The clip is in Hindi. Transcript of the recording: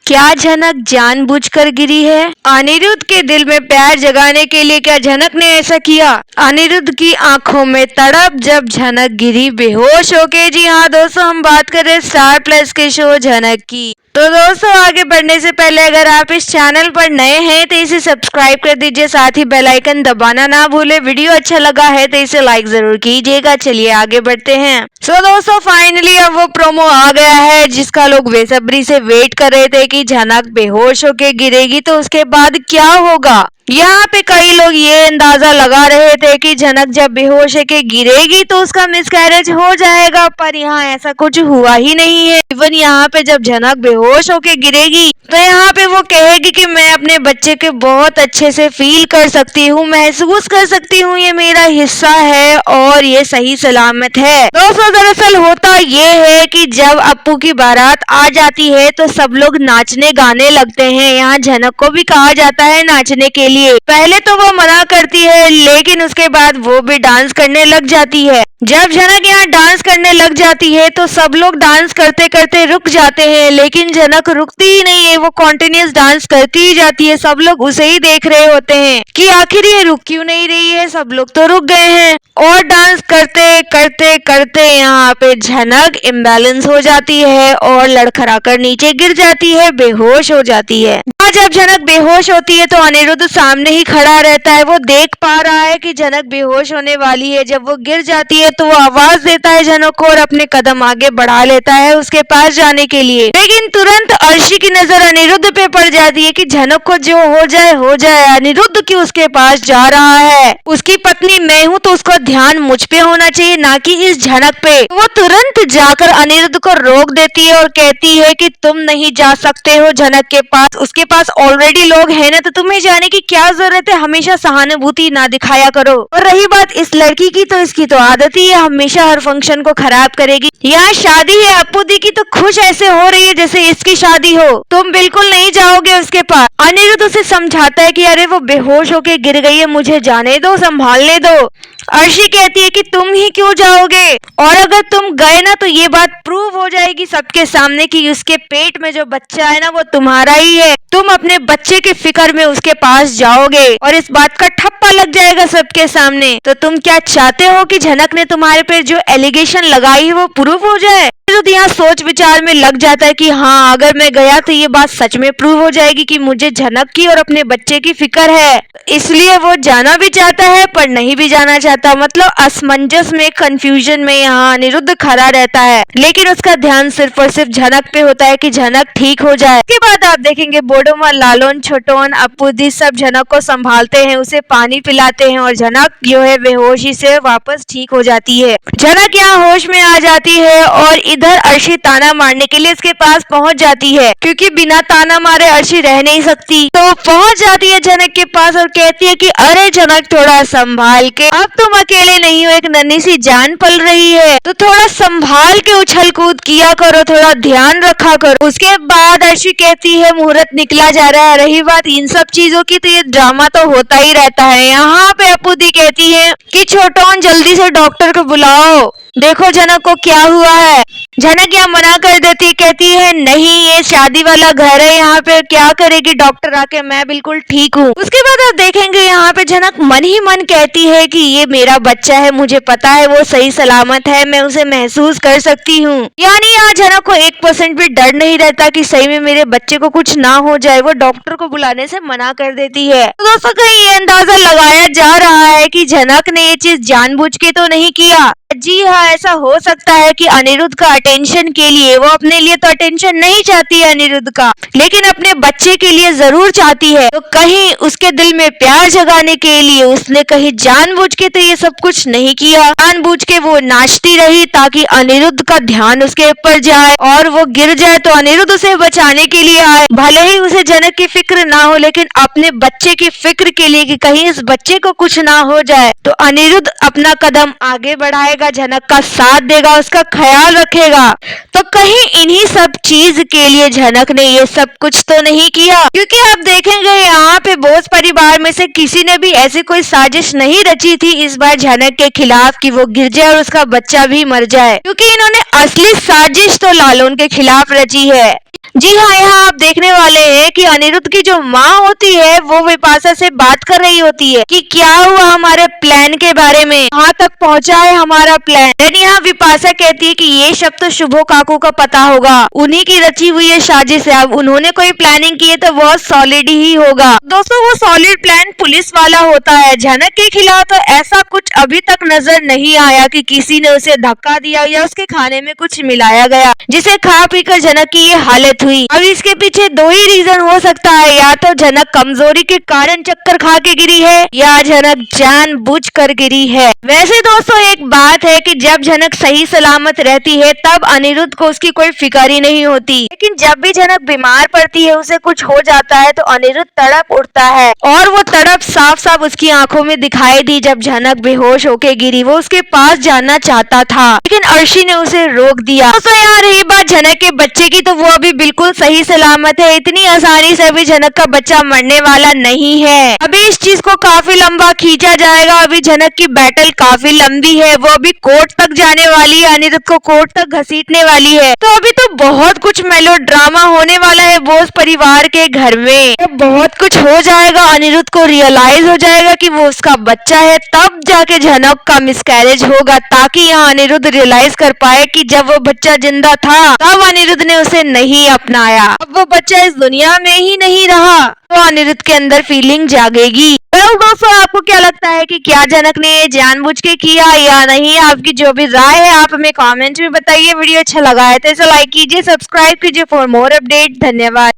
क्या झनक जानबूझकर गिरी है? अनिरुद्ध के दिल में प्यार जगाने के लिए क्या झनक ने ऐसा किया? अनिरुद्ध की आंखों में तड़प जब झनक गिरी बेहोश होके। जी हाँ दोस्तों, हम बात कर रहे हैं स्टार प्लस के शो झनक की। तो दोस्तों, आगे बढ़ने से पहले अगर आप इस चैनल पर नए हैं तो इसे सब्सक्राइब कर दीजिए, साथ ही बेल आइकन दबाना ना भूले। वीडियो अच्छा लगा है तो इसे लाइक जरूर कीजिएगा। चलिए आगे बढ़ते हैं। सो दोस्तों, फाइनली अब वो प्रोमो आ गया है जिसका लोग बेसब्री से वेट कर रहे थे कि झनक बेहोश होके गिरेगी तो उसके बाद क्या होगा। यहाँ पे कई लोग ये अंदाजा लगा रहे थे कि झनक जब बेहोश होके गिरेगी तो उसका मिसकैरेज हो जाएगा, पर यहाँ ऐसा कुछ हुआ ही नहीं है। इवन यहाँ पे जब झनक बेहोश होके गिरेगी तो यहाँ पे वो कहेगी कि मैं अपने बच्चे के बहुत अच्छे से फील कर सकती हूँ, महसूस कर सकती हूँ, ये मेरा हिस्सा है और ये सही सलामत है। दोस्तों, दरअसल होता ये है कि जब अप्पू की बारात आ जाती है तो सब लोग नाचने गाने लगते हैं। यहाँ झनक को भी कहा जाता है नाचने के लिए। पहले तो वो मना करती है, लेकिन उसके बाद वो भी डांस करने लग जाती है। जब झनक यहाँ डांस करने लग जाती है तो सब लोग डांस करते करते रुक जाते हैं, लेकिन झनक रुकती ही नहीं है, वो कॉन्टिन्यूस डांस करती ही जाती है। सब लोग उसे ही देख रहे होते हैं कि आखिर ये रुक क्यों नहीं रही है। सब लोग तो रुक गए हैं और डांस करते करते करते यहाँ पे झनक इम्बैलेंस हो जाती है और लड़खड़ाकर नीचे गिर जाती है, बेहोश हो जाती है। जब झनक बेहोश होती है तो अनिरुद्ध सामने ही खड़ा रहता है। वो देख पा रहा है कि झनक बेहोश होने वाली है। जब वो गिर जाती है तो वो आवाज देता है झनक को और अपने कदम आगे बढ़ा लेता है उसके पास जाने के लिए। लेकिन तुरंत अर्शी की नजर अनिरुद्ध पे पड़ जाती है कि झनक को जो हो जाए हो जाए, अनिरुद्ध क्यों उसके पास जा रहा है। उसकी पत्नी मैं हूँ तो उसका ध्यान मुझ पे होना चाहिए, ना कि इस झनक पे। वो तुरंत जाकर अनिरुद्ध को रोक देती है और कहती है कि तुम नहीं जा सकते हो झनक के पास, उसके पास ऑलरेडी लोग हैं ना, तो तुम्हें जाने की क्या जरूरत है। हमेशा सहानुभूति ना दिखाया करो। और रही बात इस लड़की की, तो इसकी तो आदत ही है, हमेशा हर फंक्शन को खराब करेगी। यहाँ शादी है अप्पू दी की तो खुश ऐसे हो रही है जैसे इसकी शादी हो। तुम बिल्कुल नहीं जाओगे उसके पास। अनिरुद्ध उसे समझाता है कि अरे वो बेहोश होके गिर गई है, मुझे जाने दो, संभालने दो। अर्शी कहती है कि तुम ही क्यों जाओगे, और अगर तुम गए ना तो ये बात प्रूव हो जाएगी सबके सामने कि उसके पेट में जो बच्चा है ना वो तुम्हारा ही है। तुम अपने बच्चे की फिक्र में उसके पास जाओगे और इस बात का ठप्पा लग जाएगा सबके सामने। तो तुम क्या चाहते हो कि झनक ने तुम्हारे पे जो एलिगेशन लगाई है वो प्रूव हो जाए। तो यहाँ सोच विचार में लग जाता है कि हाँ, अगर मैं गया तो ये बात सच में प्रूव हो जाएगी कि मुझे झनक की और अपने बच्चे की फिक्र है। इसलिए वो जाना भी चाहता है पर नहीं भी जाना चाहता। मतलब असमंजस में, कंफ्यूजन में यहाँ अनिरुद्ध खड़ा रहता है, लेकिन उसका ध्यान सिर्फ और सिर्फ झनक पे होता है कि झनक ठीक हो जाए। इसके बाद आप देखेंगे बोडोमा, लालोन, छोटोन, अप्पू दी सब झनक को संभालते हैं, उसे पानी पिलाते हैं और झनक जो है बेहोशी से वापस ठीक हो जाती है। झनक यहाँ होश में आ जाती है और इधर अर्शी ताना मारने के लिए इसके पास पहुंच जाती है, क्योंकि बिना ताना मारे अर्शी रह नहीं सकती। तो पहुंच जाती है झनक के पास और कहती है कि अरे झनक, थोड़ा संभाल के, अब तुम अकेले नहीं हो, एक नन्ही सी जान पल रही है, तो थोड़ा संभाल के उछल कूद किया करो, थोड़ा ध्यान रखा करो। उसके बाद अर्शी कहती है मुहूर्त निकला जा रहा है। रही बात इन सब चीजों की, तो ये ड्रामा तो होता ही रहता है। यहाँ पे अप्पू दी कहती है कि छोटोन, जल्दी से डॉक्टर को बुलाओ, देखो झनक को क्या हुआ है। झनक यहाँ मना कर देती, कहती है नहीं, ये शादी वाला घर है, यहाँ पे क्या करेगी डॉक्टर आके, मैं बिल्कुल ठीक हूँ। उसके बाद आप देखेंगे यहाँ पे झनक मन ही मन कहती है कि ये मेरा बच्चा है, मुझे पता है वो सही सलामत है, मैं उसे महसूस कर सकती हूँ। यानी यहाँ झनक को 1% भी डर नहीं रहता कि सही में मेरे बच्चे को कुछ ना हो जाए। वो डॉक्टर को बुलाने से मना कर देती है। तो दोस्तों, कहीं ये अंदाजा लगाया जा रहा है कि झनक ने ये चीज जानबूझ के तो नहीं किया। जी हाँ, ऐसा हो सकता है कि अनिरुद्ध का अटेंशन के लिए, वो अपने लिए तो अटेंशन नहीं चाहती है अनिरुद्ध का, लेकिन अपने बच्चे के लिए जरूर चाहती है। तो कहीं उसके दिल में प्यार जगाने के लिए उसने कहीं जानबूझ के तो ये सब कुछ नहीं किया। जानबूझ के वो नाचती रही ताकि अनिरुद्ध का ध्यान उसके ऊपर जाए और वो गिर जाए तो अनिरुद्ध उसे बचाने के लिए आए। भले ही उसे झनक की फिक्र ना हो, लेकिन अपने बच्चे की फिक्र के लिए कि कहीं इस बच्चे को कुछ ना हो जाए, तो अनिरुद्ध अपना कदम आगे बढ़ाएगा, झनक का साथ देगा, उसका ख्याल रखेगा। तो कहीं इन्हीं सब चीज के लिए झनक ने ये सब कुछ तो नहीं किया, क्योंकि आप देखेंगे यहाँ पे बोस परिवार में से किसी ने भी ऐसी कोई साजिश नहीं रची थी इस बार झनक के खिलाफ कि वो गिर जाए और उसका बच्चा भी मर जाए, क्योंकि इन्होंने असली साजिश तो लालोन के खिलाफ रची है। जी हाँ, यहाँ आप देखने वाले हैं कि अनिरुद्ध की जो माँ होती है वो विपाशा से बात कर रही होती है कि क्या हुआ हमारे प्लान के बारे में, कहाँ तक पहुँचा है हमारा प्लान। लेकिन यहाँ विपाशा कहती है कि ये सब तो शुभो काकू का पता होगा, उन्हीं की रची हुई है साजिश है, अब उन्होंने कोई प्लानिंग की है तो बहुत सॉलिड ही होगा। दोस्तों वो सॉलिड प्लान पुलिस वाला होता है। झनक के खिलाफ तो ऐसा कुछ अभी तक नजर नहीं आया कि किसी ने उसे धक्का दिया या उसके खाने में कुछ मिलाया गया जिसे खा पीकर झनक की ये हालत हुई। अब इसके पीछे दो ही रीजन हो सकता है, या तो झनक कमजोरी के कारण चक्कर खा के गिरी है या झनक जानबूझकर गिरी है। वैसे दोस्तों एक बात है कि जब झनक सही सलामत रहती है तब अनिरुद्ध को उसकी कोई फिक्र ही नहीं होती, लेकिन जब भी झनक बीमार पड़ती है, उसे कुछ हो जाता है तो अनिरुद्ध तड़प उठता है और वो तड़प साफ साफ उसकी आंखों में दिखाई दी। जब झनक बेहोश होके गिरी वो उसके पास जाना चाहता था लेकिन अर्शी ने उसे रोक दिया। दोस्तों यहाँ रही बात झनक के बच्चे की, तो वो अभी बिल्कुल सही सलामत है। इतनी आसानी से अभी झनक का बच्चा मरने वाला नहीं है। अभी इस चीज को काफी लंबा खींचा जाएगा। अभी झनक की बैटल काफी लंबी है, वो अभी कोर्ट तक जाने वाली है, अनिरुद्ध को कोर्ट तक घसीटने वाली है। तो अभी तो बहुत कुछ मेलो ड्रामा होने वाला है बोस परिवार के घर में। बहुत कुछ हो जाएगा, अनिरुद्ध को रियलाइज हो जाएगा कि वो उसका बच्चा है, तब जाके झनक का मिसकैरेज होगा, ताकि यहाँ अनिरुद्ध रियलाइज कर पाए कि जब वो बच्चा जिंदा था तब अनिरुद्ध ने उसे नहीं अपनाया, अब वो बच्चा इस दुनिया में ही नहीं रहा, तो अनिरुद्ध के अंदर फीलिंग जागेगी। तो दोस्तों आपको क्या लगता है कि क्या झनक ने ये जानबूझ के किया या नहीं? आपकी जो भी राय है आप हमें कमेंट में बताइए। वीडियो अच्छा लगा है तो इसे लाइक कीजिए, सब्सक्राइब कीजिए फॉर मोर अपडेट। धन्यवाद।